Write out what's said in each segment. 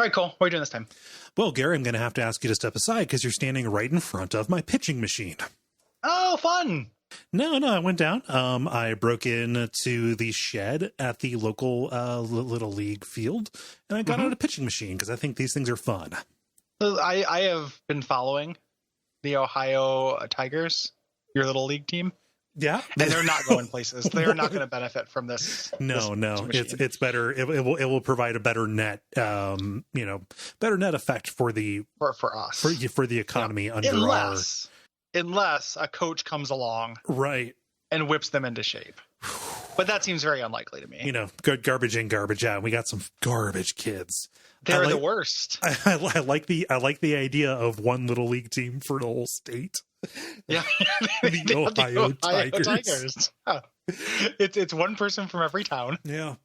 All right, cool. What are you doing this time? Well, Gary, I'm going to have to ask you to step aside because you're standing right in front of my pitching machine. Oh, fun. No, I went down. I broke into the shed at the local Little League field, and I got out a pitching machine because I think these things are fun. I have been following the Ohio Tigers, your Little League team. Yeah, and they're not going places. They're not going to benefit from this. No. It's better. It will provide a better net, better net effect for us for the economy unless a coach comes along, right, and whips them into shape. But that seems very unlikely to me. Garbage in, garbage out. We got some garbage kids. They're the worst. I like the idea of one Little League team for the whole state. Yeah, the Ohio Tigers. Oh. It's one person from every town. Yeah,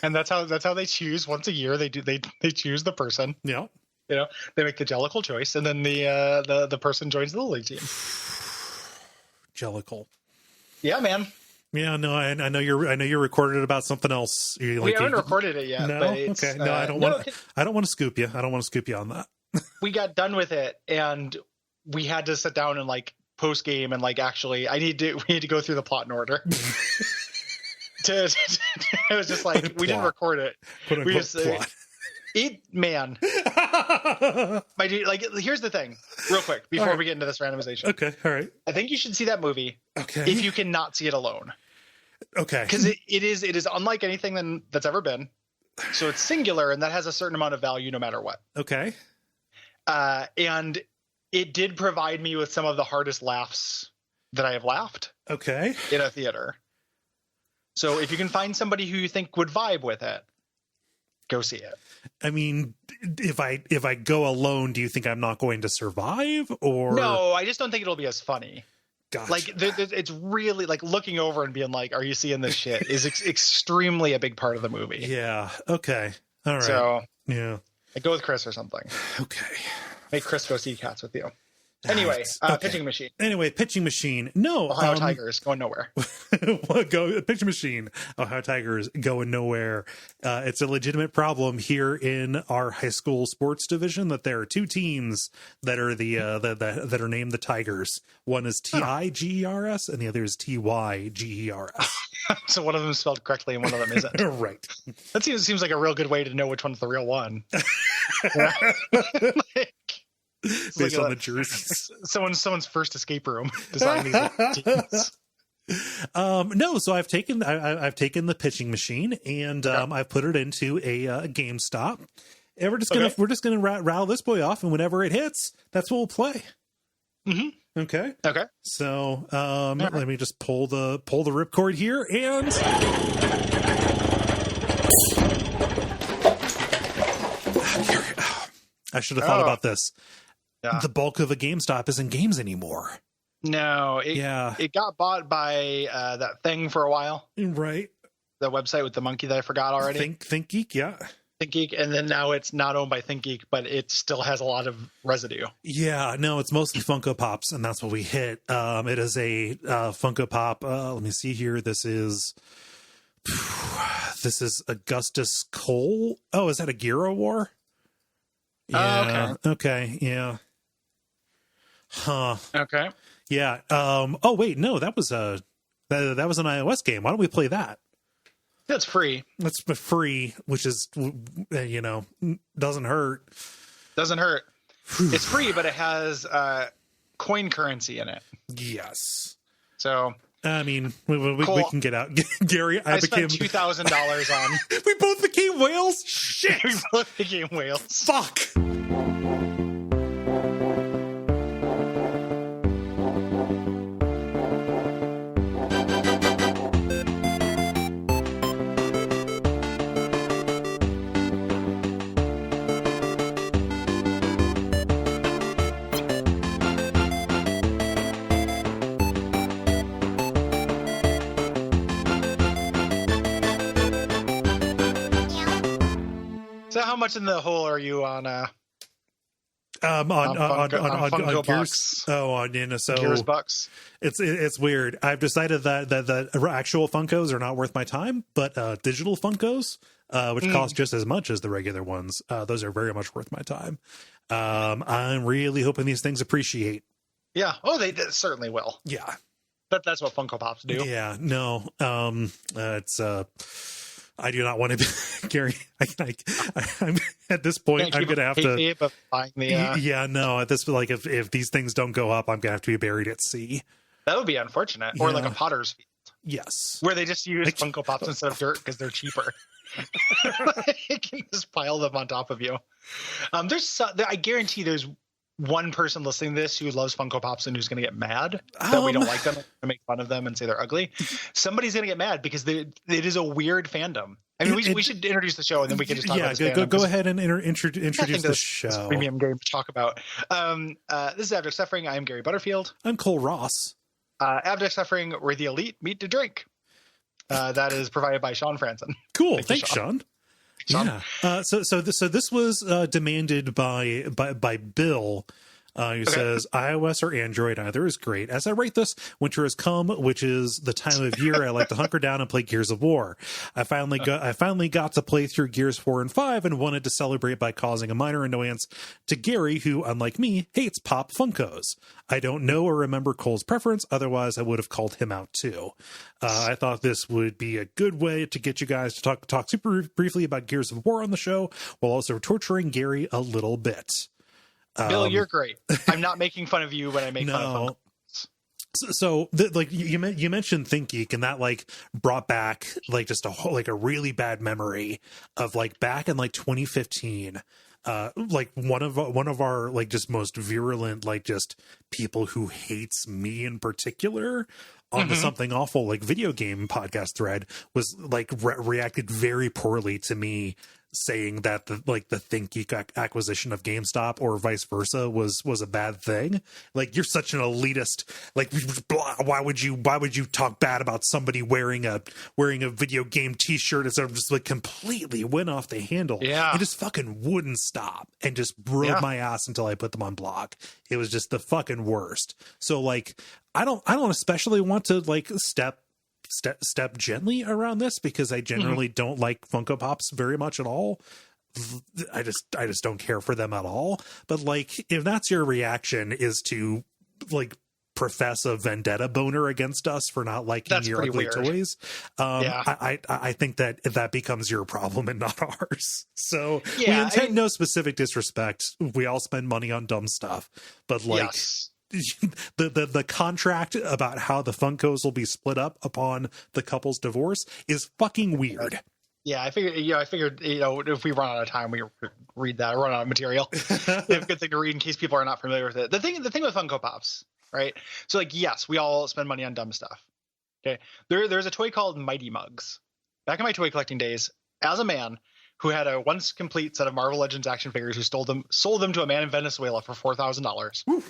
and that's how they choose once a year. They choose the person. Yeah, they make the Jellicle choice, and then the person joins the Little League team. Jellicle. Yeah, man. Yeah, no, I know you're recorded about something else. We haven't recorded it yet. No, but okay. No, I don't want to scoop you. I don't want to scoop you on that. We got done with it, and we had to sit down and post game and actually we need to go through the plot in order. It was just we didn't record it. We just plot. Man. My dude, here's the thing, real quick, before we get into this randomization. Okay, all right. I think you should see that movie. Okay. If you cannot see it alone. Okay. Because it is unlike anything that's ever been. So it's singular, and that has a certain amount of value no matter what. Okay. And it did provide me with some of the hardest laughs that I have laughed. Okay. In a theater. So if you can find somebody who you think would vibe with it, go see it. I mean, if I go alone, do you think I'm not going to survive? Or no, I just don't think it'll be as funny. Gotcha. It's really looking over and being are you seeing this shit is extremely a big part of the movie. Yeah. Okay. All right. So yeah, go with Chris or something. Okay. Make Chris go see Cats with you. Anyway, pitching machine. Anyway, pitching machine. No, Ohio Tigers going nowhere. Pitching machine. Ohio Tigers going nowhere. It's a legitimate problem here in our high school sports division that there are two teams that are that are named the Tigers. One is Tigers and the other is Tygers. So one of them is spelled correctly and one of them isn't. Right. That seems like a real good way to know which one's the real one. Based on the jerseys. Someone's first escape room designing these teams. No, so I've taken the pitching machine and I've put it into a GameStop. And we're just gonna rattle this boy off, and whenever it hits, that's what we'll play. Mm-hmm. Okay. Okay. So let me just pull the ripcord here, and I should have thought about this. Yeah. The bulk of a GameStop isn't games anymore. No, it got bought by that thing for a while. Right. The website with the monkey that I forgot already. ThinkGeek, yeah. ThinkGeek, and then now it's not owned by ThinkGeek, but it still has a lot of residue. Yeah, no, it's mostly Funko Pops, and that's what we hit. It is a Funko Pop. Let me see here. This is Augustus Cole. Oh, is that a Gear War? Yeah. Okay. Yeah. Huh. Okay. Yeah. Oh wait, no, that was an iOS game. Why don't we play that? That's free. That's free, which is doesn't hurt. Doesn't hurt. It's free, but it has coin currency in it. Yes. So I mean, we can get out. Gary, I spent $2,000 on. We both became whales. Shit. We both became whales. Fuck. So how much in the hole are you on Funko Gears? Bucks? Oh, so Gears Bucks. It's weird. I've decided that the actual Funkos are not worth my time, but digital Funkos which cost just as much as the regular ones. Those are very much worth my time. I'm really hoping these things appreciate. Yeah. Oh, they certainly will. Yeah. But that's what Funko Pops do. Yeah. No. It's I do not want to be Gary. I'm at this point. I'm gonna have to. Buying the, yeah. No. At this, like, if these things don't go up, I'm gonna have to be buried at sea. That would be unfortunate. Or like a potter's field. Yes. Where they just use Funko Pops instead of dirt because they're cheaper. You can just pile them on top of you. I guarantee there's one person listening to this who loves Funko Pops and who's going to get mad that we don't like them and make fun of them and say they're ugly. Somebody's going to get mad because it is a weird fandom. I mean, we should introduce the show and then we can just talk about this. Go ahead and introduce the show. This premium game to talk about. This is Abject Suffering. I am Gary Butterfield. I'm Cole Ross. Abject Suffering, where the elite meet to drink. That is provided by Sean Franson. Cool. Thanks, Sean. Yeah. So this was demanded by Bill, who says iOS or Android, either is great. As I write this, winter has come, which is the time of year I like to hunker down and play Gears of War. I finally got to play through Gears 4 and 5 and wanted to celebrate by causing a minor annoyance to Gary, who, unlike me, hates Pop Funkos. I don't know or remember Cole's preference, otherwise I would have called him out too. I thought this would be a good way to get you guys to talk super briefly about Gears of War on the show, while also torturing Gary a little bit. Bill, you're great. I'm not making fun of you when I make fun of Funkos. So like you mentioned ThinkGeek, and that like brought back like just a really bad memory of like back in like 2015. Like one of our like just most virulent like just people who hates me in particular on the Something Awful like video game podcast thread was like reacted very poorly to me saying that the ThinkGeek acquisition of GameStop or vice versa was a bad thing. Like, you're such an elitist. Like, blah, why would you talk bad about somebody wearing a video game T-shirt? And sort of just like completely went off the handle. Yeah, and just fucking wouldn't stop and just rode my ass until I put them on block. It was just the fucking worst. So like, I don't especially want to like step gently around this because I generally don't like Funko Pops very much at all. I just don't care for them at all. But like, if that's your reaction is to like profess a vendetta boner against us for not liking your ugly toys, I think that becomes your problem and not ours. So we intend no specific disrespect. We all spend money on dumb stuff, but like the contract about how the Funkos will be split up upon the couple's divorce is fucking weird. Yeah, I figured if we run out of time, we read that or run out of material. It's a good thing to read in case people are not familiar with it. The thing with Funko Pops, right? So like, yes, we all spend money on dumb stuff. Okay, there's a toy called Mighty Mugs. Back in my toy collecting days, as a man who had a once complete set of Marvel Legends action figures, who sold them to a man in Venezuela for $4,000.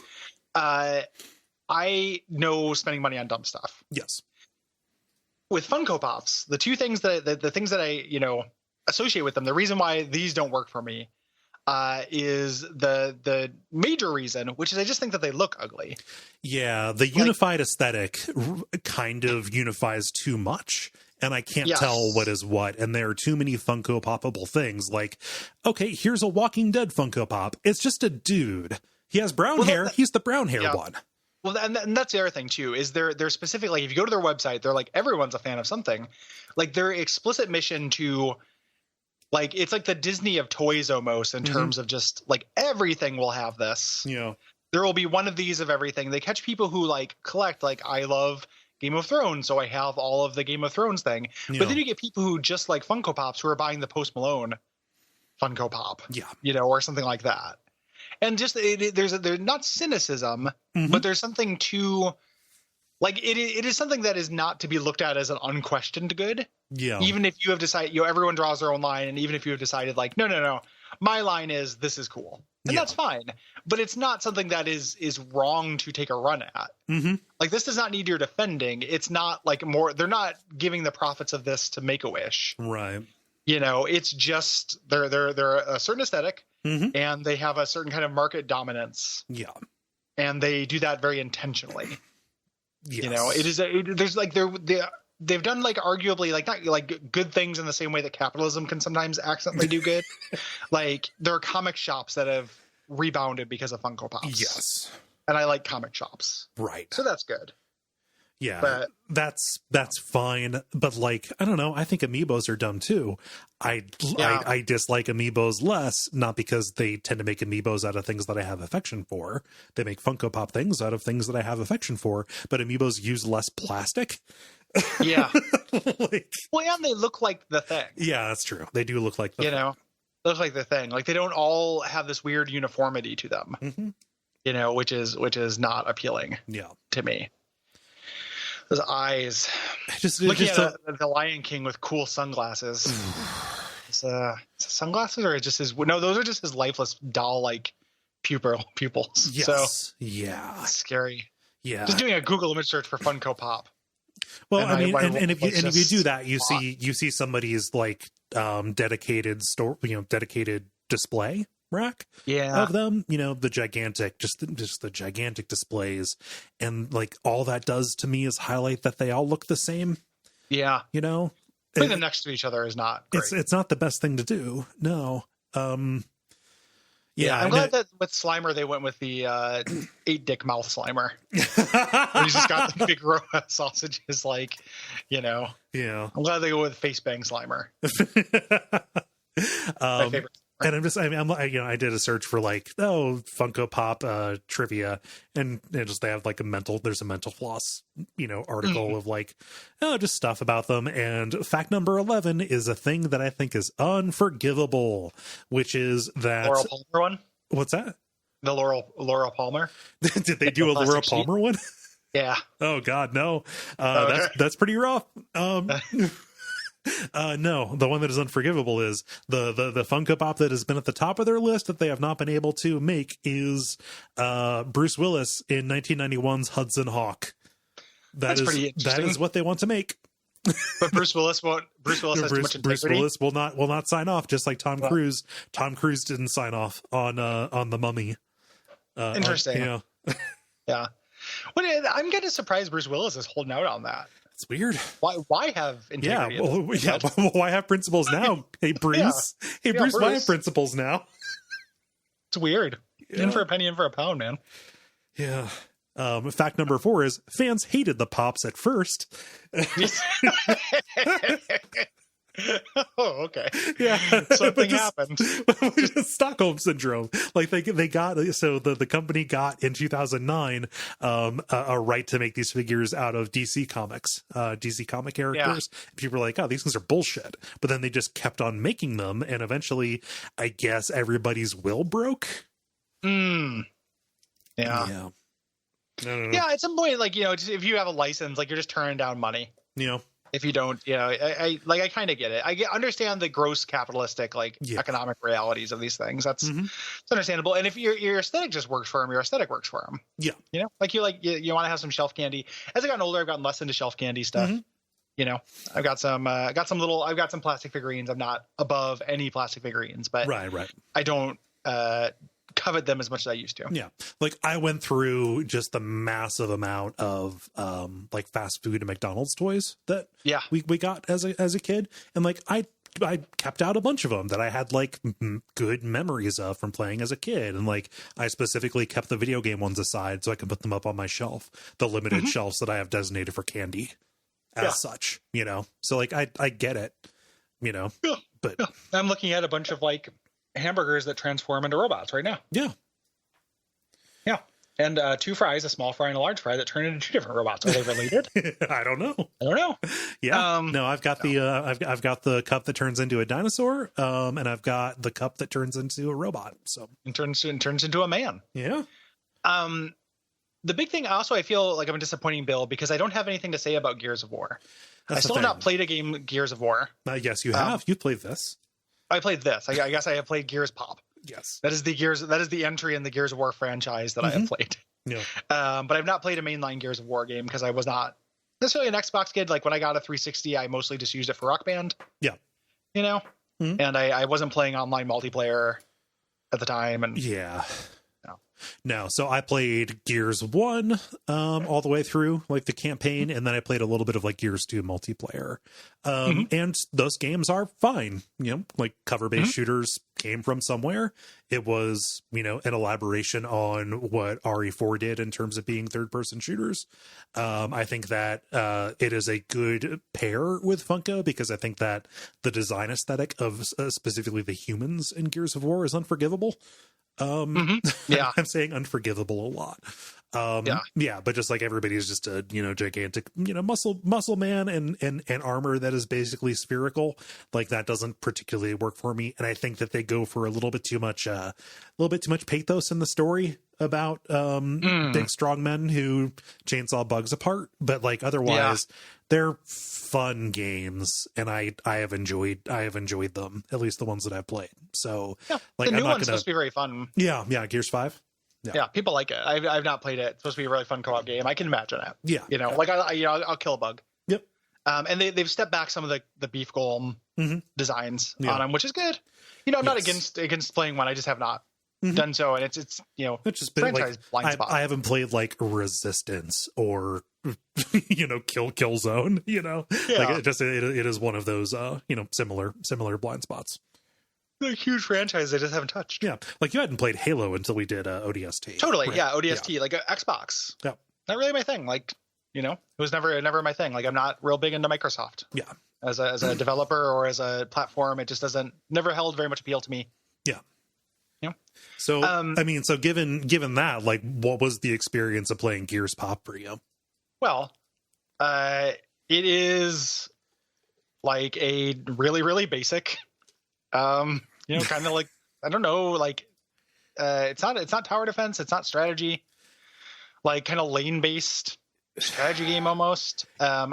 I know spending money on dumb stuff. Yes. With Funko Pops, the two things the things that I associate with them, the reason why these don't work for me is the major reason, which is I just think that they look ugly. Yeah, the unified aesthetic kind of unifies too much, and I can't tell what is what, and there are too many Funko Poppable things. Like, okay, here's a Walking Dead Funko Pop. It's just a dude. He has brown hair. He's the brown hair one. Well, and that's the other thing too, is they're specific. Like, if you go to their website, they're like, everyone's a fan of something. Like, their explicit mission to, like, it's like the Disney of toys almost in terms of just like everything will have this. Yeah, there will be one of these of everything. They catch people who like collect. Like, I love Game of Thrones, so I have all of the Game of Thrones thing. Yeah. But then you get people who just like Funko Pops who are buying the Post Malone Funko Pop. Yeah, or something like that. And just there's not cynicism, but there's something to, like, it is something that is not to be looked at as an unquestioned good. Yeah. Even if you have decided, everyone draws their own line, and even if you have decided, like, no, my line is this is cool, and that's fine. But it's not something that is wrong to take a run at. Like, this does not need your defending. It's not like they're not giving the profits of this to Make-A-Wish. Right. It's just they're a certain aesthetic. And they have a certain kind of market dominance. Yeah. And they do that very intentionally. Yes. It is there's like they've done like arguably like not like good things in the same way that capitalism can sometimes accidentally do good. Like there are comic shops that have rebounded because of Funko Pops. Yes. And I like comic shops. Right. So that's good. Yeah, but that's fine. But like, I don't know. I think amiibos are dumb too. I dislike amiibos less, not because they tend to make amiibos out of things that I have affection for. They make Funko Pop things out of things that I have affection for. But amiibos use less plastic. Yeah. Like, well, and they look like the thing. Yeah, that's true. They do look like the thing. Know, look like the thing. Like they don't all have this weird uniformity to them. Mm-hmm. You know, which is not appealing. Yeah. To me. Those eyes. Looking at the Lion King with cool sunglasses. Is sunglasses or just his? No, those are just his lifeless doll-like pupils. Yes. So, yeah. Scary. Yeah. Just doing a Google image search for Funko Pop. Well, if you do that, you see somebody's like dedicated store, dedicated display rack of them, the gigantic, just the gigantic displays, and like all that does to me is highlight that they all look the same. Yeah, putting them next to each other is not great. It's not the best thing to do. No. Yeah, I'm glad that with Slimer they went with the 8-dick mouth Slimer. He's just got the big robot sausages, like, Yeah. I'm glad they go with face bang Slimer. My favorite. And I did a search for like, Funko Pop trivia, and they have like there's a mental floss, article of like, just stuff about them. And fact number 11 is a thing that I think is unforgivable, which is that Laura Palmer one. What's that? The Laura Palmer. Did they do a Laura Palmer one? Yeah. Oh God, no. That's pretty rough. No, the one that is unforgivable is the Funko Pop that has been at the top of their list that they have not been able to make is Bruce Willis in 1991's Hudson Hawk. That's pretty interesting. That is what they want to make. But Bruce Willis won't. Bruce Willis has too much integrity. Bruce Willis will not sign off, just like Tom Cruise. Tom Cruise didn't sign off on The Mummy. Interesting. Yeah. I'm kind of surprised Bruce Willis is holding out on that. It's weird. Why have integrity? Why have principles now? Hey Bruce. Yeah. Hey Bruce, why have principles now? It's weird. Yeah. In for a penny, in for a pound, man. Yeah. Fact number 4 is fans hated the Pops at first. Oh, okay. Yeah, something happened. Stockholm syndrome. Like they got the company got in 2009 a right to make these figures out of DC comics, DC comic characters. Yeah. People were like, "Oh, these things are bullshit," but then they just kept on making them, and eventually, I guess everybody's will broke. Yeah. Yeah. Yeah. At some point, like if you have a license, like you're just turning down money. If you don't, I kind of get it. I understand the gross capitalistic, economic realities of these things. That's it's understandable. And if your aesthetic just works for them, your aesthetic works for them. Yeah. You want to have some shelf candy. As I've gotten older, I've gotten less into shelf candy stuff. I've got some plastic figurines. I'm not above any plastic figurines, but right. I don't covet them as much as I used to. Yeah. Like I went through just the massive amount of fast food and McDonald's toys that we got as a kid, and like I kept out a bunch of them that I had like good memories of from playing as a kid, and like I specifically kept the video game ones aside so I could put them up on my shelf, the limited shelves that I have designated for candy as such, so like I get it, but I'm looking at a bunch of like hamburgers that transform into robots right now. Yeah. And 2 fries, a small fry and a large fry, that turn into 2 different robots. Are they related? I don't know. Yeah. No, I've got I've got the cup that turns into a dinosaur, and I've got the cup that turns into a robot. So it turns into a man. Yeah. The big thing also, I feel like I'm disappointing Bill because I don't have anything to say about Gears of War. I still have not played a game Gears of War. Yes, you have. You've played this. I played this. I guess I have played Gears Pop. Yes. That is the entry in the Gears of War franchise that I have played. Yeah. But I've not played a mainline Gears of War game because I was not necessarily an Xbox kid. Like when I got a 360, I mostly just used it for Rock Band. Yeah. And I wasn't playing online multiplayer at the time. And yeah. No, so I played Gears 1 all the way through, like the campaign, and then I played a little bit of like Gears 2 multiplayer. And those games are fine. Like cover-based shooters came from somewhere. It was, an elaboration on what RE4 did in terms of being third-person shooters. I think that it is a good pair with Funko, because I think that the design aesthetic of specifically the humans in Gears of War is unforgivable. Yeah, I'm saying unforgivable a lot. But just like everybody's just a gigantic muscle man and armor that is basically spherical, like that doesn't particularly work for me. And I think that they go for a little bit too much pathos in the story about big strong men who chainsaw bugs apart, but like otherwise they're fun games, and I have enjoyed them, at least the ones that I've played. So like the new one's supposed to be very fun. Yeah, Gears 5. Yeah, people like it. I've not played it. It's supposed to be a really fun co-op game. I can imagine it. Yeah, like I'll kill a bug. Yep. And they've stepped back some of the beef golem designs on them, which is good. I'm not against playing one. I just have not done so, and it's just been franchise blind spot. I haven't played like Resistance or Killzone. Like it is one of those similar blind spots. A huge franchise they just haven't touched. Yeah, like you hadn't played Halo until we did ODST. Totally, right? yeah, ODST, like Xbox. Yeah, not really my thing. Like, it was never my thing. Like, I'm not real big into Microsoft. Yeah, as a developer or as a platform, it just never held very much appeal to me. Yeah. So so given that, like, what was the experience of playing Gears Pop for you? Well, it is like a really, really basic, kind of like, I don't know, like, it's not tower defense. It's not strategy, like kind of lane based strategy game almost.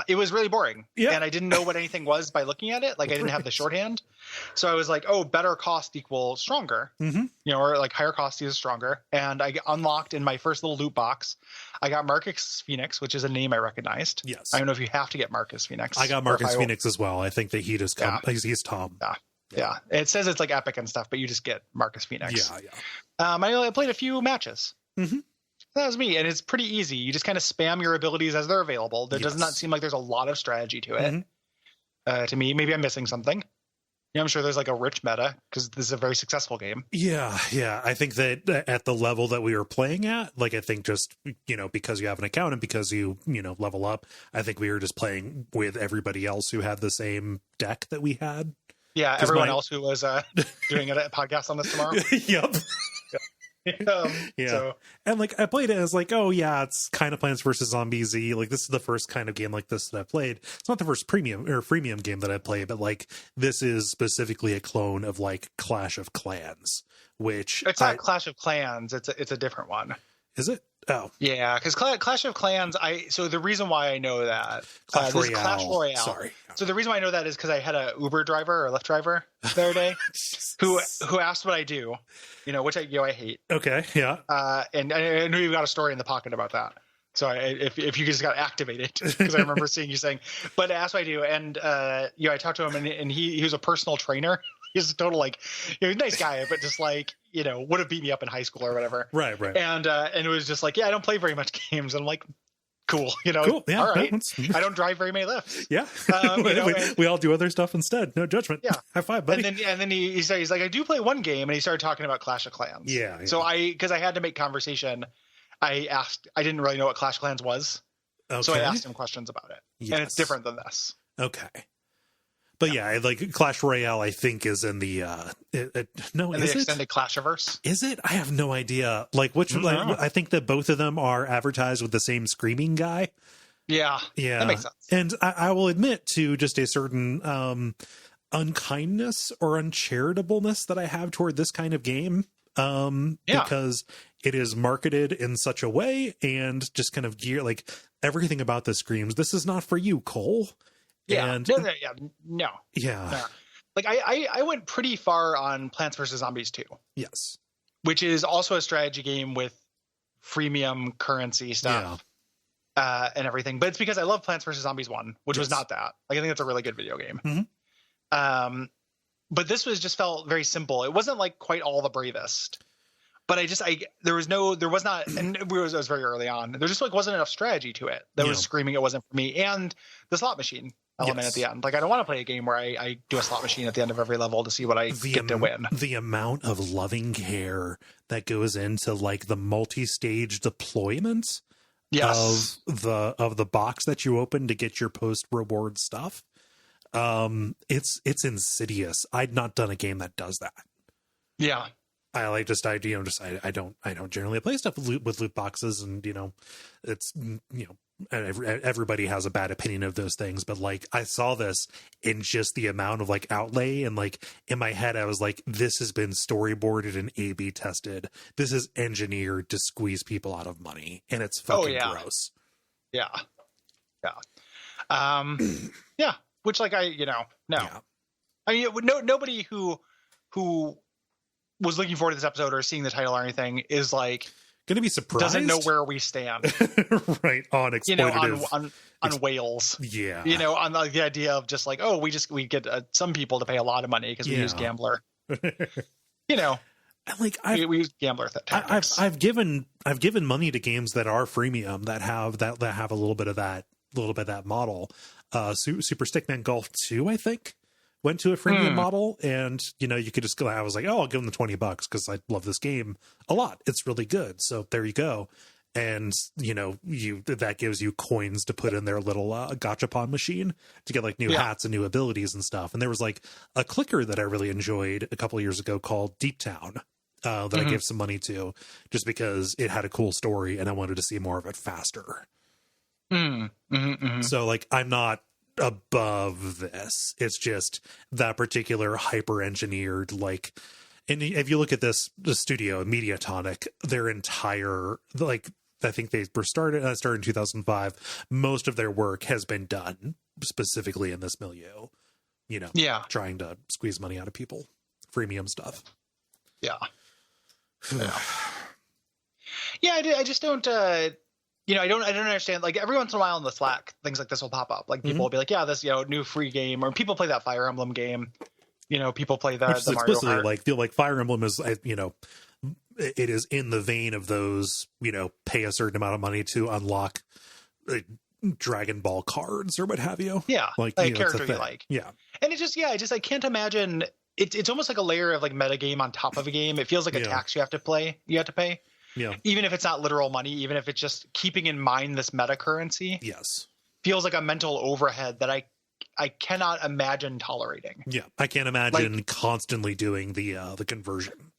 It was really boring. Yeah. And I didn't know what anything was by looking at it. Like I didn't have the shorthand. So I was like, oh, better cost equals stronger, or like higher cost is stronger. And I unlocked in my first little loot box, I got Marcus Phoenix, which is a name I recognized. Yes. I don't know if you have to get Marcus Phoenix. I got Marcus Phoenix as well. I think that he just he's Tom. Yeah. It says it's like epic and stuff, but you just get Marcus Phoenix. Yeah. I played a few matches. That was me, and it's pretty easy. You just kind of spam your abilities as they're available. There does not seem like there's a lot of strategy to it. To me, maybe I'm missing something. I'm sure there's like a rich meta because this is a very successful game. Yeah. I think that at the level that we were playing at, like I think just because you have an account and because you level up, I think we were just playing with everybody else who had the same deck that we had. Yeah, everyone else who was doing a podcast on this tomorrow. Yep. So, and like I played it as like, oh yeah, it's kind of Plants vs. Zombies Z. Like this is the first kind of game like this that I've played. It's not the first premium or freemium game that I played, but like this is specifically a clone of like Clash of Clans, which it's not Clash of Clans. It's a different one. Is it? Oh, yeah, because Clash of Clans. So the reason why I know that Clash Royale. Clash Royale. Sorry. So the reason why I know that is because I had a Uber driver or Lyft driver the other day who asked what I do, which I hate. Okay, yeah. And I knew you got a story in the pocket about that. So if you just got activated, because I remember seeing you saying, but ask what I do, and I talked to him, and he was a personal trainer. He's a total he's a nice guy, but just like would have beat me up in high school or whatever. Right. And it was just like, I don't play very much games. And I'm like, cool, cool. Yeah, all right. I don't drive very many lifts. Yeah, we all do other stuff instead. No judgment. Yeah, high five, buddy. And then he said, he's like, I do play one game, and he started talking about Clash of Clans. Yeah. So because I had to make conversation, I didn't really know what Clash of Clans was, so I asked him questions about it, and it's different than this. Okay. But yeah, like Clash Royale, I think is in the extended Clashiverse. Is it? I have no idea. Like which? I think that both of them are advertised with the same screaming guy. Yeah, that makes sense. And I will admit to just a certain unkindness or uncharitableness that I have toward this kind of game. Because it is marketed in such a way and just kind of like everything about this screams, this is not for you, Cole. Yeah. And, no. Yeah. Like I went pretty far on Plants vs. Zombies 2. Yes. Which is also a strategy game with freemium currency stuff and everything. But it's because I love Plants vs. Zombies 1, which was not that. Like I think that's a really good video game. Mm-hmm. But this just felt very simple. It wasn't like quite all the bravest. but there was not, and it was very early on. There just like wasn't enough strategy to it. That was screaming it wasn't for me. And the slot machine element at the end. Like, I don't want to play a game where I do a slot machine at the end of every level to see what I get to win. The amount of loving care that goes into like the multi-stage deployment of the box that you open to get your post reward stuff. It's insidious. I'd not done a game that does that. Yeah. I don't generally play stuff with loot boxes, and it's everybody has a bad opinion of those things, but like I saw this in just the amount of like outlay, and like in my head I was like, this has been storyboarded and A/B tested. This is engineered to squeeze people out of money, and it's fucking gross. Yeah. Yeah. Which like no. Yeah. I mean, nobody who was looking forward to this episode or seeing the title or anything is like gonna be surprised. Doesn't know where we stand. Right, on exploitative. On whales. Yeah. On the idea of just like, oh, we get some people to pay a lot of money because we use Gambler. We use Gambler tactics. I've given money to games that are freemium that have a little bit of that model. Super Stickman Golf 2, I think, went to a freemium model, and you could just go. I was like, oh, I'll give them the $20 because I love this game a lot. It's really good. So there you go. And that gives you coins to put in their little gachapon machine to get like new hats and new abilities and stuff. And there was like a clicker that I really enjoyed a couple of years ago called Deep Town that I gave some money to just because it had a cool story and I wanted to see more of it faster. So like I'm not above this. It's just that particular hyper engineered like. And if you look at the studio, Mediatonic, their entire like. I think they were started in 2005. Most of their work has been done specifically in this milieu, trying to squeeze money out of people, freemium stuff. Yeah. I just don't, I don't understand. Like every once in a while in the Slack, things like this will pop up. Like people will be like, yeah, this, new free game, or people play that Fire Emblem game. People play the Mario Kart. Like feel like Fire Emblem is, it is in the vein of those, pay a certain amount of money to unlock Dragon Ball cards or what have you. Yeah. Like a character you like. Yeah. And I can't imagine it's almost like a layer of like metagame on top of a game. It feels like a tax you have to pay. Yeah. Even if it's not literal money, even if it's just keeping in mind this meta currency. Yes. Feels like a mental overhead that I cannot imagine tolerating. Yeah. I can't imagine constantly doing the conversion.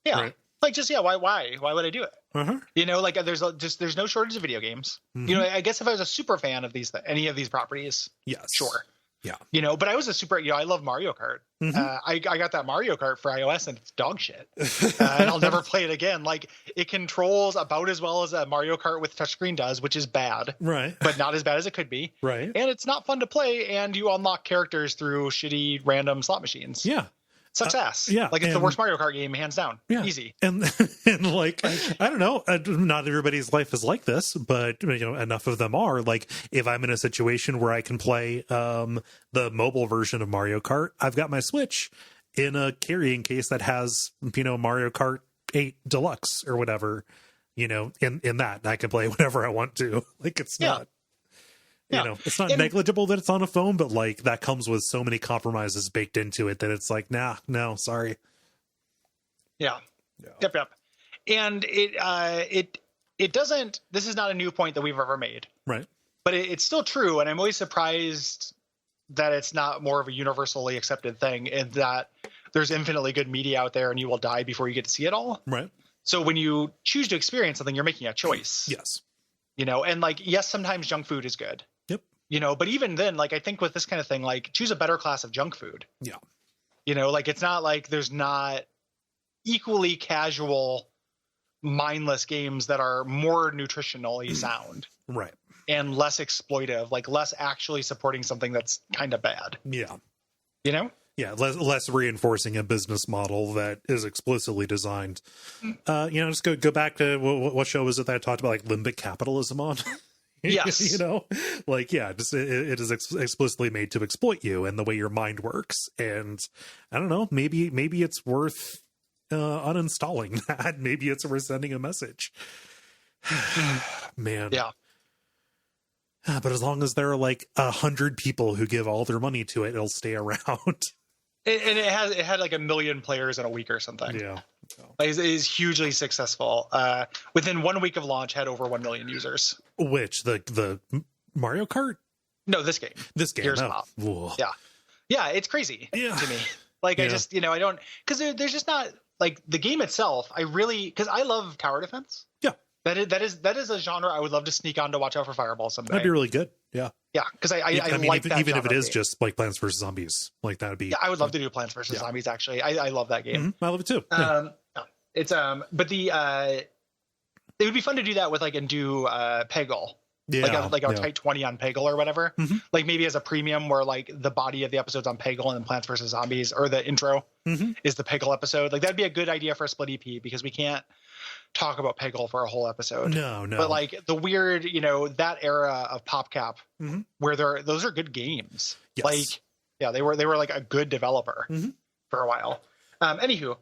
Yeah. Right? Like why would I do it? There's no shortage of video games. I guess if I was a super fan of any of these properties, yes, sure. Yeah. But I was a super, I love Mario Kart. I got that Mario Kart for iOS and it's dog shit. And I'll never play it again. Like it controls about as well as a Mario Kart with touchscreen does, which is bad. Right. But not as bad as it could be. Right. And it's not fun to play. And you unlock characters through shitty random slot machines. Yeah. Sucks ass. Yeah. Like it's the worst Mario Kart game, hands down. Yeah. Easy. And like, I don't know, not everybody's life is like this, but enough of them are. Like if I'm in a situation where I can play the mobile version of Mario Kart, I've got my Switch in a carrying case that has, Mario Kart 8 Deluxe or whatever, in that, and I can play whatever I want to. Like it's not. It's not negligible that it's on a phone, but like that comes with so many compromises baked into it that it's like, no, sorry. Yeah. Yep. And it doesn't, this is not a new point that we've ever made. Right. But it's still true. And I'm always surprised that it's not more of a universally accepted thing, and that there's infinitely good media out there and you will die before you get to see it all. Right. So when you choose to experience something, you're making a choice. Yes. And like, yes, sometimes junk food is good. Yep. But even then, like, I think with this kind of thing, like choose a better class of junk food. Yeah. Like it's not like there's not equally casual, mindless games that are more nutritionally sound. Right. And less exploitive, like less actually supporting something that's kind of bad. Yeah. Yeah, less reinforcing a business model that is explicitly designed. Just go back to what show was it that I talked about, like limbic capitalism on? Yes. It is explicitly made to exploit you and the way your mind works. And I don't know, maybe it's worth uninstalling that. Maybe it's sending a message. Man. Yeah. But as long as there are like 100 people who give all their money to it, it'll stay around. And it had like 1 million players in a week or something. Yeah. Like, it is hugely successful. Within 1 week of launch, had over 1 million users. Which the Mario Kart? No, this game. Gears Pop. Yeah. Yeah, it's crazy to me. Like, I just, I don't, because there's just not, like, the game itself, because I love tower defense. Yeah. That is a genre I would love to sneak on to watch out for Fireball someday. That'd be really good. Yeah. Yeah, because I mean, like that. Even if it is game. just like Plants vs. Zombies, like that'd be. Yeah, I would love to do Plants vs. Zombies, actually. I love that game. Mm-hmm. I love it too. It's, but it would be fun to do that with, like, and do Peggle. Yeah, like a tight 20 on Peggle or whatever. Mm-hmm. Like maybe as a premium where like the body of the episode's on Peggle and then Plants vs. Zombies or the intro is the Peggle episode. Like that'd be a good idea for a split EP because we can't talk about Peggle for a whole episode. No. But like the weird, that era of PopCap where those are good games. Yes. Like, yeah, they were like a good developer for a while. Anywho,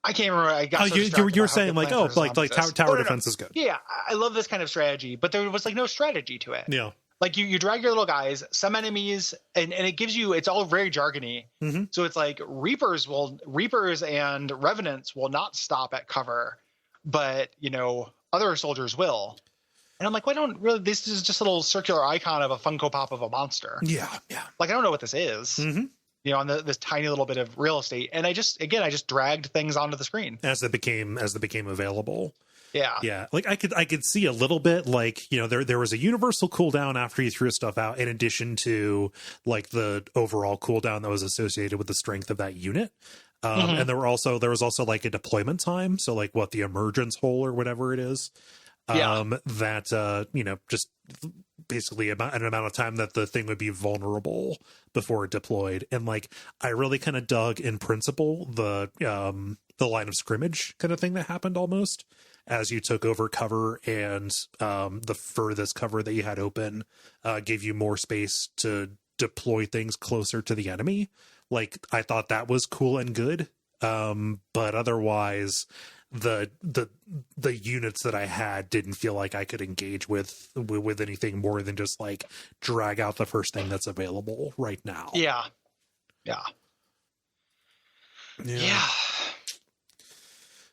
I can't remember. I got you were saying like, like tower defense is good. Yeah, I love this kind of strategy, but there was like no strategy to it. Yeah, like you drag your little guys, some enemies, and it gives you. It's all very jargony. So it's like Reapers and Revenants will not stop at cover, but other soldiers will. And I'm like, why don't really? This is just a little circular icon of a Funko Pop of a monster. Yeah. Like I don't know what this is. On this tiny little bit of real estate, and I just dragged things onto the screen as they became available. Yeah. Like I could see a little bit, like there was a universal cooldown after you threw stuff out, in addition to like the overall cooldown that was associated with the strength of that unit. And there was also like a deployment time, so like what the emergence hole or whatever it is. That just basically an amount of time that the thing would be vulnerable before it deployed. And like I really kind of dug in principle the line of scrimmage kind of thing that happened almost as you took over cover, and the furthest cover that you had open gave you more space to deploy things closer to the enemy. Like I thought that was cool and good, but otherwise the units that I had didn't feel like I could engage with anything more than just like drag out the first thing that's available right now. Yeah.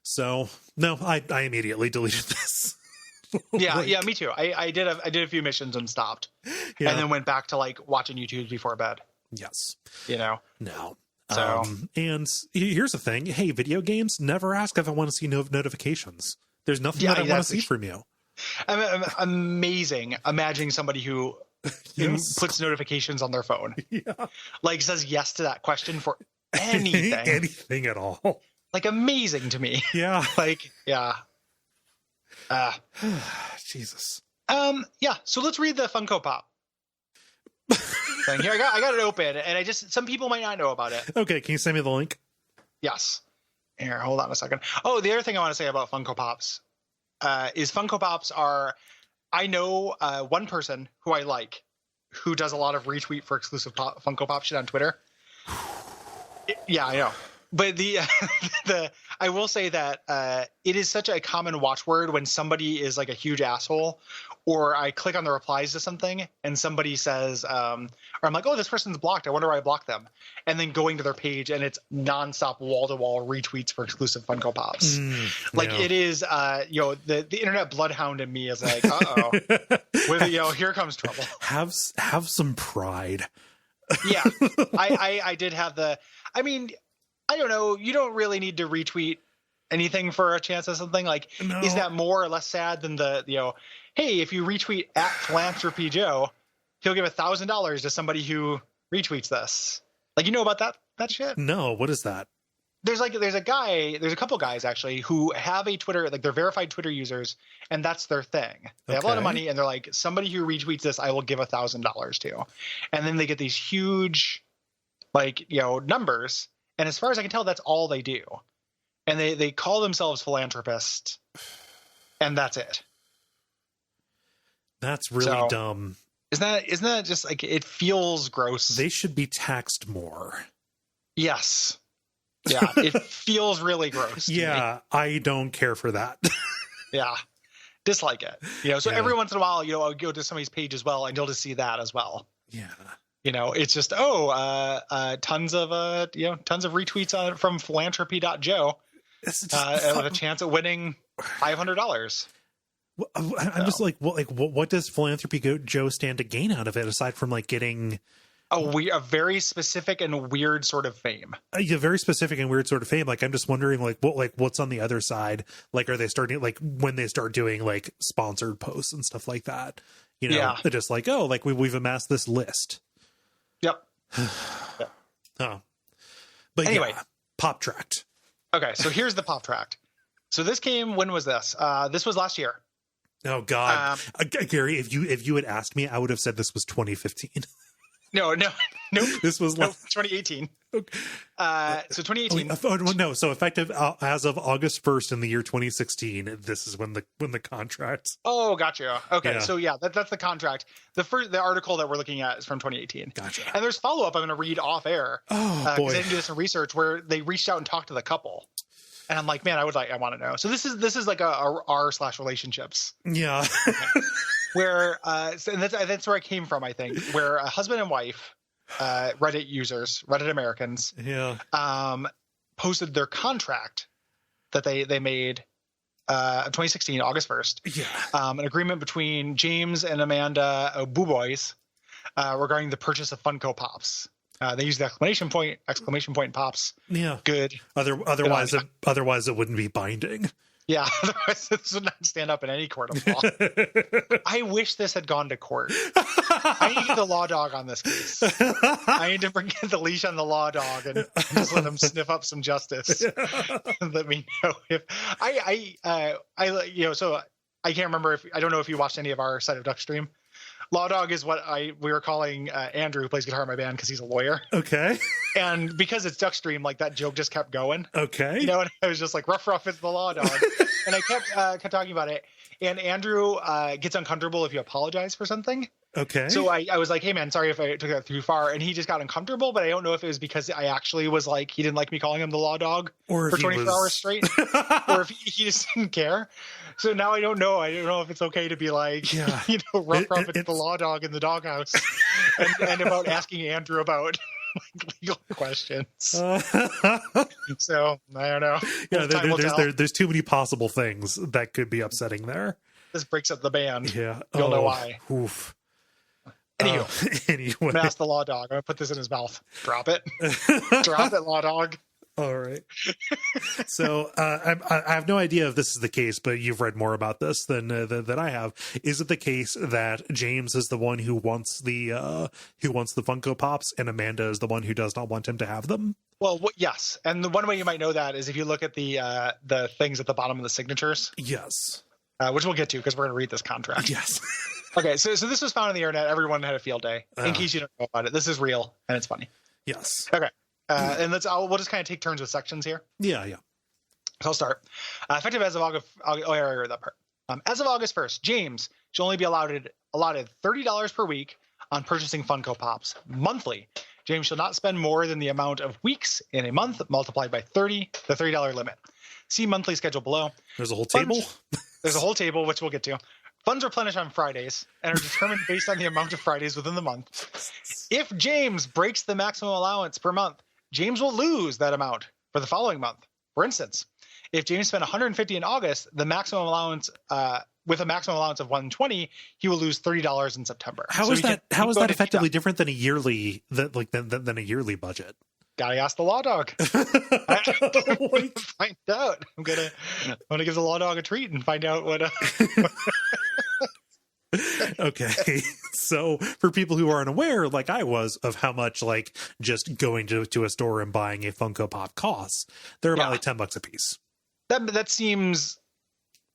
So no, I immediately deleted this. Yeah, me too. I did a few missions and stopped, and then went back to like watching YouTube before bed. Yes. No. So, and here's the thing. Hey, video games, never ask if I want to see notifications. There's nothing that I want to see from you. I'm amazing. Imagining somebody who puts notifications on their phone. Yeah. Like says yes to that question for anything. Anything at all. Like amazing to me. Yeah. Like, yeah. Jesus. Yeah. So let's read the Funko Pop thing here. I got it open, and some people might not know about it. Okay, can you send me the link? Yes. Here, hold on a second. Oh, the other thing I want to say about Funko Pops is Funko Pops I know one person who I like who does a lot of retweet for exclusive Funko Pop shit on Twitter. Yeah, I know. But I will say that it is such a common watchword when somebody is like a huge asshole, or I click on the replies to something and somebody says, or I'm like, oh, this person's blocked. I wonder why I blocked them. And then going to their page and it's nonstop wall-to-wall retweets for exclusive Funko Pops. It is, the internet bloodhound in me is like, uh-oh, here comes trouble. Have some pride. Yeah, I did have I don't know. You don't really need to retweet anything for a chance of something. Like, no. Is that more or less sad than hey, if you retweet at Philanthropy Joe, he'll give $1,000 to somebody who retweets this. Like, about that shit? No, what is that? There's a couple guys actually who have a Twitter, like they're verified Twitter users, and that's their thing. They have a lot of money, and they're like, somebody who retweets this, I will give $1,000 to. And then they get these huge, numbers. And as far as I can tell, that's all they do. And they call themselves philanthropists, and that's it. That's really dumb. Isn't that just like, it feels gross? They should be taxed more. Yes. Yeah, it feels really gross. Yeah, I don't care for that. Yeah, dislike it. So every once in a while, I'll go to somebody's page as well, and you'll just see that as well. Yeah. It's just tons of retweets from philanthropy.joe with a chance of winning $500. I'm just like, what does Philanthropy Joe stand to gain out of it aside from like getting a very specific and weird sort of fame? A very specific and weird sort of fame. Like, I'm just wondering, what's on the other side? Like, are they starting, like, when they start doing like sponsored posts and stuff like that? They're just like, oh, like we've amassed this list. Yep. Oh, but anyway, Pop Tract. Okay, so here's the Pop Tract. So this came. When was this? This was last year. Oh God, Gary, if you had asked me, I would have said this was 2015. No. This was 2018. Okay. So 2018. No. So effective as of August 1st in the year 2016. This is when the contract. Oh, gotcha. Okay, yeah. So that's the contract. The article that we're looking at is from 2018. Gotcha. And there's follow up. I'm going to read off air. Oh boy. Because I didn't do some research where they reached out and talked to the couple. And I'm like, man, I want to know. So this is like a r/relationships. Yeah. Where and that's where I came from, I think, where a husband and wife, Reddit Americans, posted their contract that they made 2016, August 1st. Yeah. An agreement between James and Amanda Bubois regarding the purchase of Funko Pops. They used the exclamation point Pops. Yeah. Good. Otherwise it wouldn't be binding. Yeah, otherwise this would not stand up in any court of law. I wish this had gone to court. I need the law dog on this case. I need to bring the leash on the law dog and just let him sniff up some justice. Let me know if so I can't remember I don't know if you watched any of our side of Duckstream. Law dog is what we were calling Andrew, who plays guitar in my band, because he's a lawyer. Okay. And because it's Duckstream, like that joke just kept going. Okay. And I was just like, rough is the law dog. And I kept talking about it. And Andrew gets uncomfortable if you apologize for something. Okay. So I was like, hey man, sorry if I took that too far. And he just got uncomfortable, but I don't know if it was because I actually was like, he didn't like me calling him the law dog for 24 hours straight, or if he just didn't care. So now I don't know. I don't know if it's okay to be like, rough it's the law dog in the doghouse, and about asking Andrew about legal questions. So I don't know. Yeah, there's too many possible things that could be upsetting there. This breaks up the band. Yeah, you'll know why. Oof. Anyway, I'm gonna ask the law dog. I'm gonna put this in his mouth. Drop it. Drop it, law dog. All right. So I have no idea if this is the case, but you've read more about this than I have. Is it the case that James is the one who wants the Funko Pops, and Amanda is the one who does not want him to have them? Well, yes. And the one way you might know that is if you look at the things at the bottom of the signatures. Yes. Which we'll get to because we're going to read this contract. Yes. Okay, so this was found on the internet. Everyone had a field day. In case you don't know about it, this is real and it's funny. Yes. Okay. And we'll just kind of take turns with sections here. Yeah. So I'll start. Effective as of August. I read that part. As of August 1st, James should only be allotted $30 per week on purchasing Funko Pops monthly. James shall not spend more than the amount of weeks in a month multiplied by 30, the $30 limit. See monthly schedule below. There's a whole table. There's a whole table, which we'll get to. Funds replenish on Fridays and are determined based on the amount of Fridays within the month. If James breaks the maximum allowance per month, James will lose that amount for the following month. For instance, if James spent $150 in August, the maximum allowance, with a maximum allowance of $120, he will lose $30 in September. How is that effectively different than a yearly than a yearly budget? Gotta ask the law dog. Find out. I'm gonna give the law dog a treat and find out what. Okay, so for people who are unaware, like I was, of how much like just going to a store and buying a Funko Pop costs, they're about like $10 a piece. That seems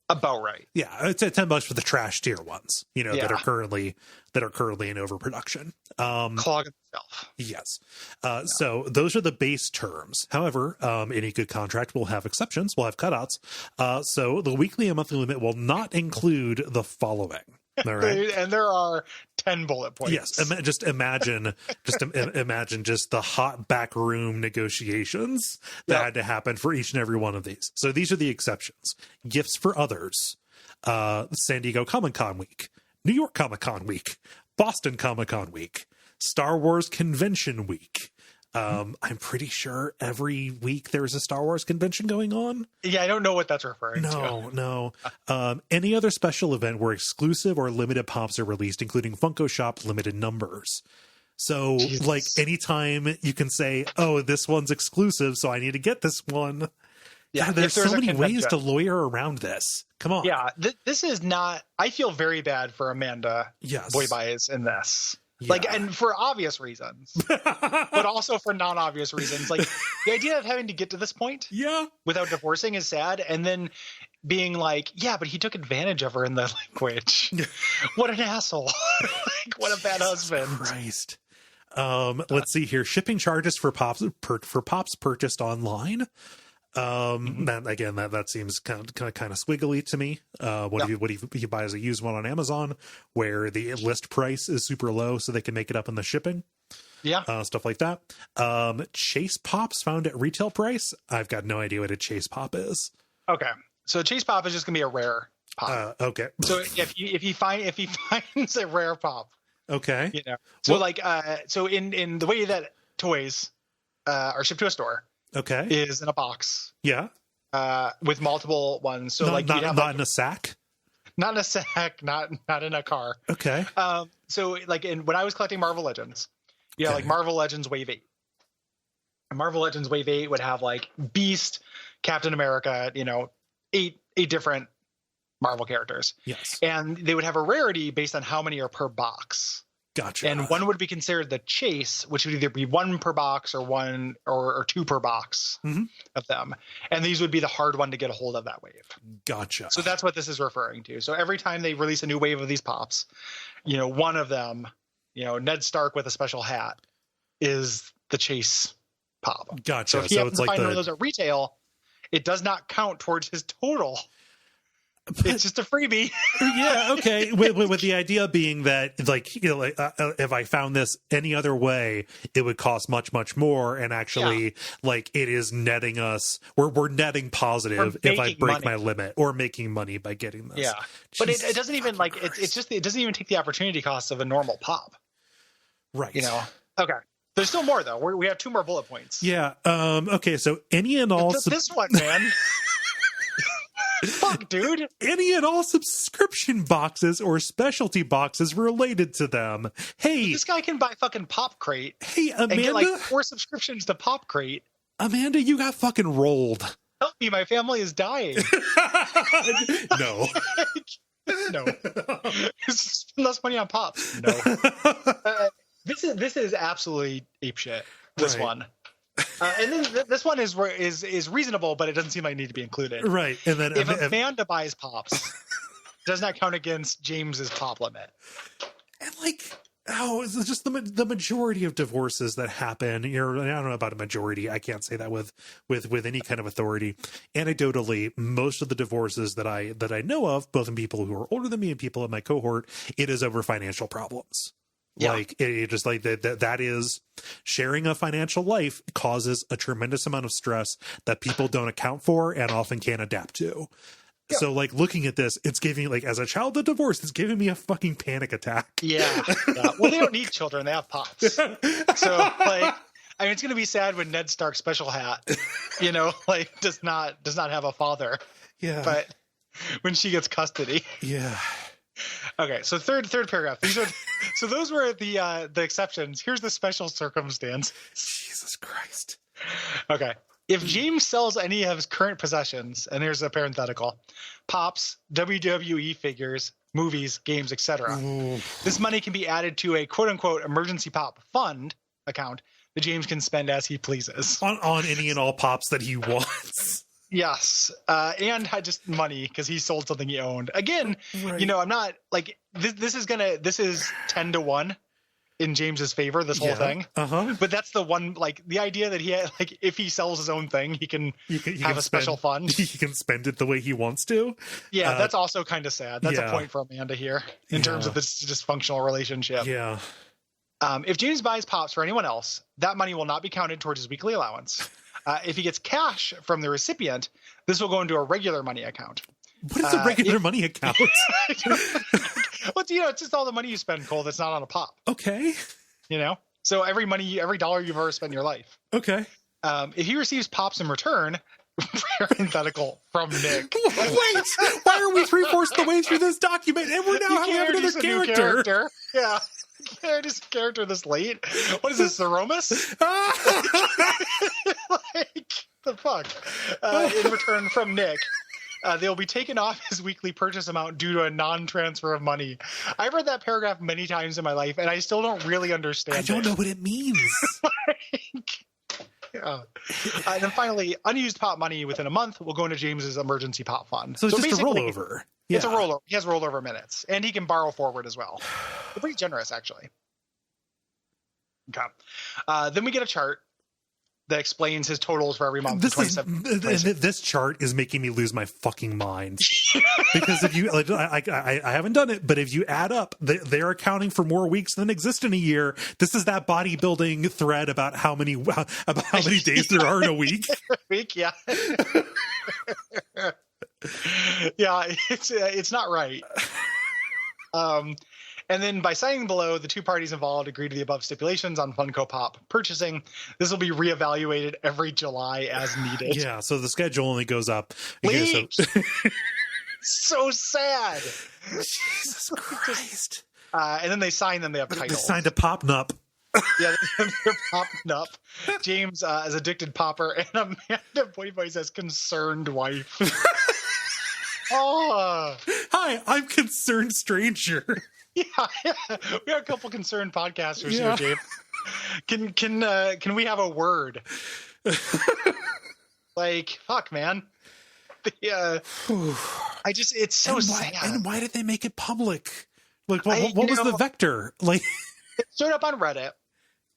about right. Yeah, it's at $10 for the trash tier ones, that are currently in overproduction. Clogging itself. Yes. So those are the base terms. However, any good contract will have exceptions, will have cutouts. So the weekly and monthly limit will not include the following. All right. And there are 10 bullet points. Yes, just imagine just the hot back room negotiations that had to happen for each and every one of these. So these are the exceptions. Gifts for others. San Diego Comic-Con week, New York Comic-Con week, Boston Comic-Con week, Star Wars Convention week. I'm pretty sure every week there's a Star Wars convention going on. Yeah, I don't know what that's referring to. No. Any other special event where exclusive or limited pops are released, including Funko Shop limited numbers. So, Jesus. like, anytime you can say, oh, this one's exclusive, so I need to get this one. Yeah, God, there's so many ways to lawyer around this. Come on. Yeah, this is not... I feel very bad for Amanda Boy Buys in this. Yeah. Like, and for obvious reasons, but also for non-obvious reasons. Like, the idea of having to get to this point without divorcing is sad. And then being like, yeah, but he took advantage of her in the language. What an asshole. Like, what a bad husband. Christ. Let's see here. Shipping charges for pops purchased online. That seems kind of squiggly to me. What if you buy as a used one on Amazon where the list price is super low so they can make it up in the shipping? Stuff like that. Chase pops found at retail price. I've got no idea what a chase pop is. Okay, so a chase pop is just gonna be a rare pop. Okay, so if he finds a rare pop, okay, you know, so so in the way that toys are shipped to a store. Okay. Is in a box. Yeah. With multiple ones. So not in a sack? Not in a sack, not in a car. Okay. So like when I was collecting Marvel Legends, like Marvel Legends Wave 8. And Marvel Legends Wave 8 would have like Beast, Captain America, 8 different Marvel characters. Yes. And they would have a rarity based on how many are per box. Gotcha. And one would be considered the chase, which would either be one per box or one or two per box of them. And these would be the hard one to get a hold of that wave. Gotcha. So that's what this is referring to. So every time they release a new wave of these pops, one of them, Ned Stark with a special hat is the chase pop. Gotcha. So if he happens to find one of those at retail, it does not count towards his total. It's just a freebie. Yeah, okay. With the idea being that, if I found this any other way, it would cost much, much more. And actually, it is netting us. We're netting positive if I break my limit or making money by getting this. Yeah, but it doesn't even it doesn't even take the opportunity cost of a normal pop. Right. Okay. There's still more though. We have 2 more bullet points. Yeah. Okay. So any and all. This one, man. Fuck, dude. Any and all subscription boxes or specialty boxes related to them. Hey, this guy can buy fucking Pop Crate. Hey, Amanda, and get 4 subscriptions to Pop Crate. Amanda, you got fucking rolled. Help me, my family is dying. No. No. Spend less money on pops. No. This is absolutely apeshit. This one. And then this one is reasonable, but it doesn't seem like it need to be included. Right. And then if Amanda buys pops, does not count against James's pop limit. And it's just the majority of divorces that happen. I don't know about a majority. I can't say that with any kind of authority. Anecdotally, most of the divorces that I know of, both in people who are older than me and people in my cohort, it is over financial problems. Yeah. It just that is sharing a financial life causes a tremendous amount of stress that people don't account for and often can't adapt to. Yeah. So looking at this, it's giving as a child of divorce, it's giving me a fucking panic attack. Yeah. Well, they don't need children. They have pops. So it's going to be sad when Ned Stark's special hat, does not have a father. Yeah. But when she gets custody. Yeah. Okay, so third paragraph. Those were the exceptions. Here's the special circumstance. Jesus Christ. Okay. If James sells any of his current possessions, and here's a parenthetical, pops, WWE figures, movies, games, etc., this money can be added to a quote-unquote emergency pop fund account that James can spend as he pleases. On any and all pops that he wants. Yes. And had just money because he sold something he owned. Again, right. I'm not this is 10 to 1 in James's favor, this whole thing. But that's the one, like, the idea that he had, like, if he sells his own thing, he can have a special fund. He can spend it the way he wants to. Yeah, that's also kind of sad. That's a point for Amanda here in terms of this dysfunctional relationship. Yeah. If James buys Pops for anyone else, that money will not be counted towards his weekly allowance. If he gets cash from the recipient, this will go into a regular money account. What is a regular money account? Well, it's just all the money you spend, Cole, that's not on a Pop. Okay. So every dollar you've ever spent in your life. Okay. If he receives Pops in return, parenthetical from Nick. Wait, why are we 3/4 the way through this document and we're now having another character? Yeah. Can't just character this late. What is this, the Romus? Like, the fuck? In return from Nick, they'll be taken off his weekly purchase amount due to a non-transfer of money. I've read that paragraph many times in my life, and I still don't really understand I don't know what it means. Yeah. And then finally, unused Pop money within a month will go into James's emergency Pop fund. So it's just a rollover. It's a rollover. He has rollover minutes, and he can borrow forward as well. They're pretty generous, actually. Okay. Then we get a chart that explains his totals for every month. This chart is making me lose my fucking mind. Because if you, I haven't done it, but if you add up, they're accounting for more weeks than exist in a year. This is that bodybuilding thread about how many days there are in a week. Yeah. Yeah, it's not right. And then by signing below, the two parties involved agree to the above stipulations on Funko Pop purchasing. This will be reevaluated every July as needed. Yeah, so the schedule only goes up. So sad. Jesus Christ. And then they sign them. They have titles. They signed a Pop Nup. Yeah, they're popping up. James as addicted popper, and Amanda Boy says concerned wife. Oh, hi, I'm concerned stranger. Yeah, we got a couple concerned podcasters here, James. Can we have a word? Like, fuck, man. It's so sad. And why did they make it public? Like, what was the vector? Like, it showed up on Reddit.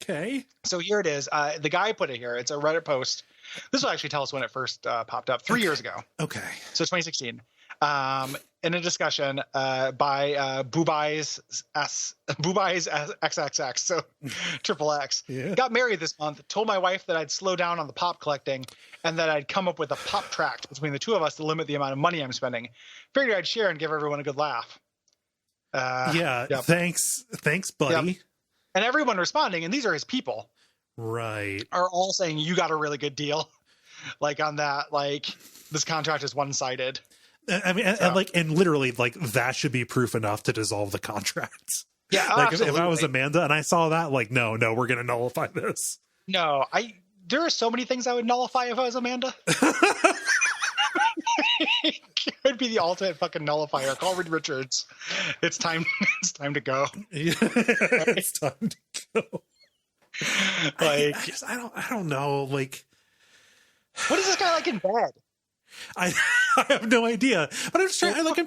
Okay. So here it is. The guy put it here. It's a Reddit post. This will actually tell us when it first popped up 3 years ago. Okay. So 2016. In a discussion by Boobies XXX, so triple X. Yeah. Got married this month, told my wife that I'd slow down on the Pop collecting and that I'd come up with a Pop tract between the two of us to limit the amount of money I'm spending. Figured I'd share and give everyone a good laugh. Thanks, buddy. Yep. And everyone responding, and these are his people, right, are all saying you got a really good deal. Like on that, like this contract is one-sided. I mean, and literally, like that should be proof enough to dissolve the contract. Yeah, like if I was Amanda and I saw that, like, no, we're going to nullify this. No, there are so many things I would nullify if I was Amanda. It would be the ultimate fucking nullifier. Call Reed Richards. It's time to go. Yeah, it's time to go. Like, I don't know. Like, what is this guy like in bed? I have no idea, but I'm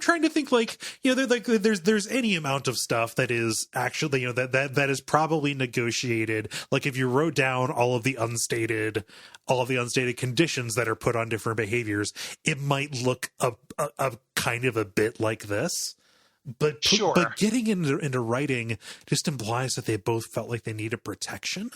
trying to think, like, there's any amount of stuff that is actually, that is probably negotiated. Like if you wrote down all of the unstated conditions that are put on different behaviors, it might look a kind of a bit like this. But sure. But getting into writing just implies that they both felt like they needed protection.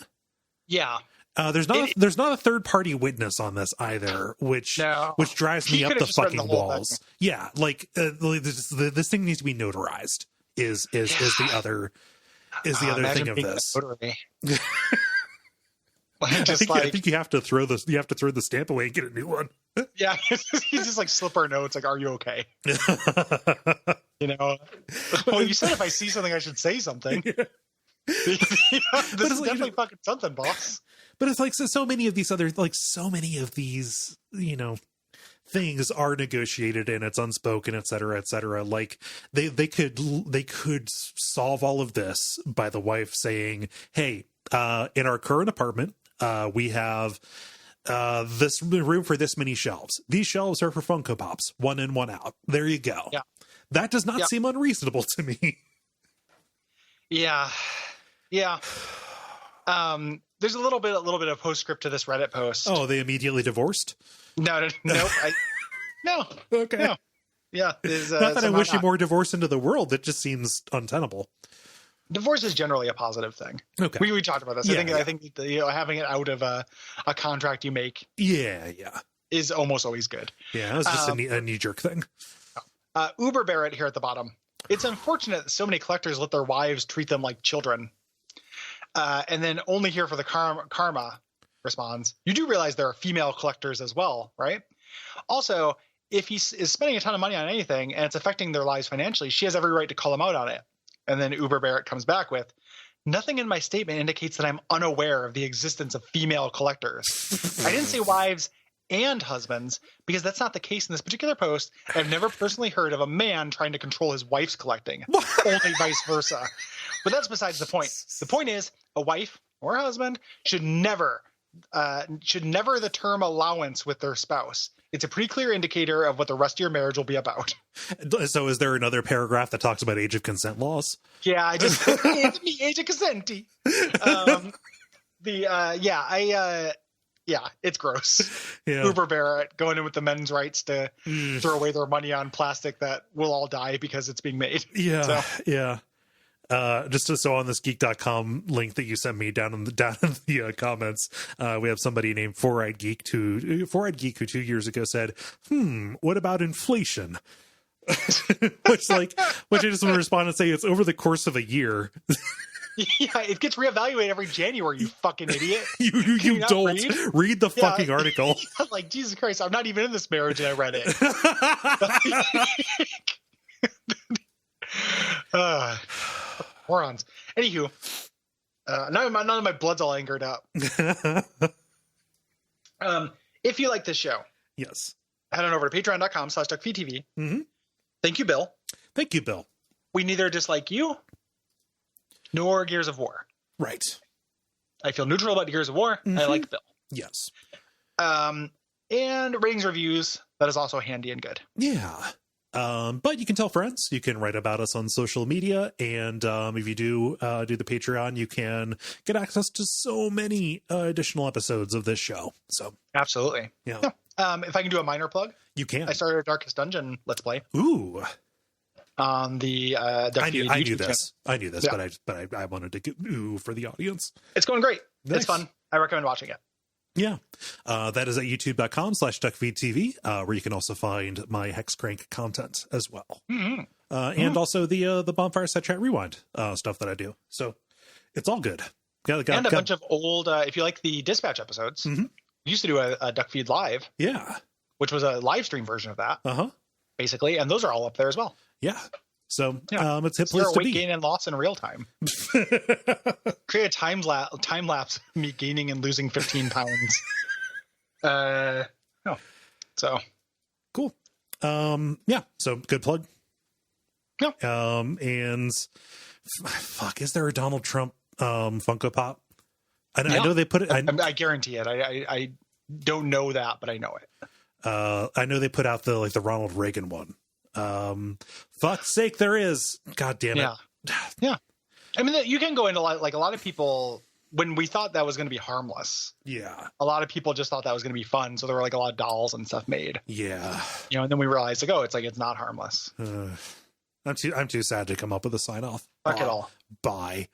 Yeah. There's not a third party witness on this either, which drives me up the fucking walls. Yeah, like this thing needs to be notarized. Is the other thing of this? I think you have to throw the stamp away and get a new one. Yeah, he's just like slip our notes. Like, are you okay? Well, you said if I see something, I should say something. Yeah. This is definitely fucking something, boss. But it's like so many of these things are negotiated and it's unspoken, et cetera, et cetera. Like they could solve all of this by the wife saying, "Hey, in our current apartment, we have this room for this many shelves. These shelves are for Funko Pops, one in, one out. There you go." Yeah. That does not seem unreasonable to me. Yeah. Yeah. There's a little bit of postscript to this Reddit post. Oh, they immediately divorced? No. No. Okay. No. Yeah. Not that I wish you more divorce into the world. It just seems untenable. Divorce is generally a positive thing. Okay. We talked about this. I think having it out of a contract you make. Yeah. Is almost always good. Yeah, it was just a knee-jerk thing. Uber Barrett here at the bottom. It's unfortunate that so many collectors let their wives treat them like children. And then only here for the karma responds, you do realize there are female collectors as well, right? Also, if he is spending a ton of money on anything and it's affecting their lives financially, she has every right to call him out on it. And then Uber Barrett comes back with, nothing in my statement indicates that I'm unaware of the existence of female collectors. I didn't say wives and husbands, because that's not the case in this particular post. I've never personally heard of a man trying to control his wife's collecting, only vice versa. But that's besides the point. The point is, a wife or a husband should never the term allowance with their spouse. It's a pretty clear indicator of what the rest of your marriage will be about. So is there another paragraph that talks about age of consent laws? Yeah, I just age of consent. Yeah, it's gross. Yeah. Uber Barrett going in with the men's rights to throw away their money on plastic that will all die because it's being made. Yeah, yeah. So on this geek.com link that you sent me down in the comments, we have somebody named Four-Eyed Geek who 2 years ago said, what about inflation? which I just want to respond and say it's over the course of a year. Yeah, it gets reevaluated every January, you fucking idiot. you don't read the fucking article. Like, Jesus Christ, I'm not even in this marriage and I read it. Morons. Anywho, none of my blood's all angered up. If you like this show, yes, head on over to patreon.com/Duckfeed.tv. Mm-hmm. Thank you, Bill. Thank you, Bill. We neither dislike you nor Gears of War. Right. I feel neutral about Gears of War. Mm-hmm. I like Bill. Yes. And ratings, reviews, that is also handy and good. Yeah. But you can tell friends, you can write about us on social media, and if you do the Patreon, you can get access to so many additional episodes of this show. So absolutely. Yeah. If I can do a minor plug, you can. I started a Darkest Dungeon Let's Play. Ooh. On the Duckfeed I knew this. Channel. I knew this, yeah. but I wanted to get for the audience. It's going great. Nice. It's fun. I recommend watching it. Yeah. That is at youtube.com/Duckfeed.tv, where you can also find my Hexcrank content as well. Mm-hmm. And also the Bonfire Set Chat Rewind stuff that I do. So it's all good. Got a bunch of old, if you like the Dispatch episodes, mm-hmm. We used to do a Duckfeed Live. Yeah. Which was a live stream version of that. Uh-huh. Basically. And those are all up there as well. Yeah. So it's a place to weight be. Gain and loss in real time. Create a time lapse of me gaining and losing 15 pounds. So cool. Yeah. So good plug. Yeah. And fuck, is there a Donald Trump Funko Pop? I know they put it. I guarantee it. I don't know that, but I know it. I know they put out the Ronald Reagan one. Fuck's sake, there is. God damn it. Yeah. I mean, you can go into a lot of people, when we thought that was going to be harmless. Yeah. A lot of people just thought that was going to be fun. So there were a lot of dolls and stuff made. Yeah. And then we realized it's not harmless. I'm too sad to come up with a sign off. Fuck it all. Bye.